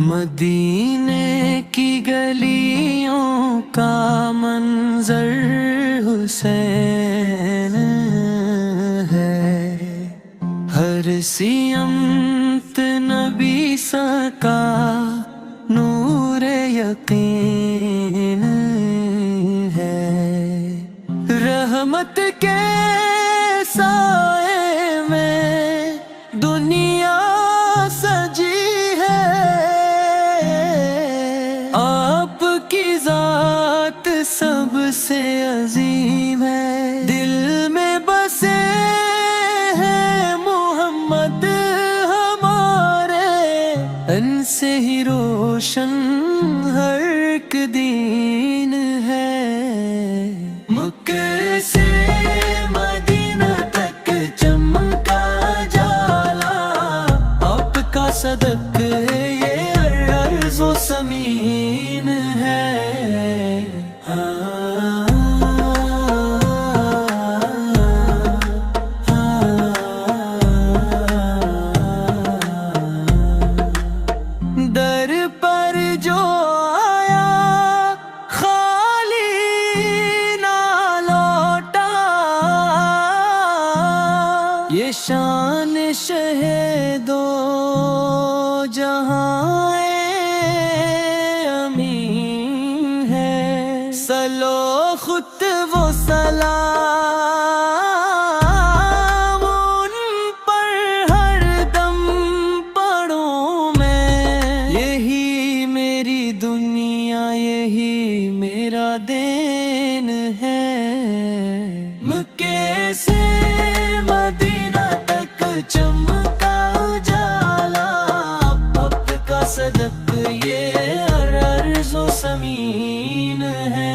मदीने की गलियों का मंजर हुसैन है। हर सिमत नबी सका नूर यकीन है। रहमत के साए में दुनिया सजी है। आपकी जात सबसे अजीम है। दिल में बसे हैं मोहम्मद हमारे, इनसे ही रोशन हर एक दीन है। मक्के से मदीना तक चमका जाला, आपका सदक ये अर्ज़ो ज़मीन है। दर पर जो आया खाली ना लौटा, ये शान शहीदो जहां अमीन है। सलो खुद वो सलाम उन पर हर दम पढ़ूं मैं। यही मेरी दुनिया, यही मेरा दिन है। मक्के से मदीना तक चमका जाला, आपका सदक ये अर्ज़ो ज़मीन है।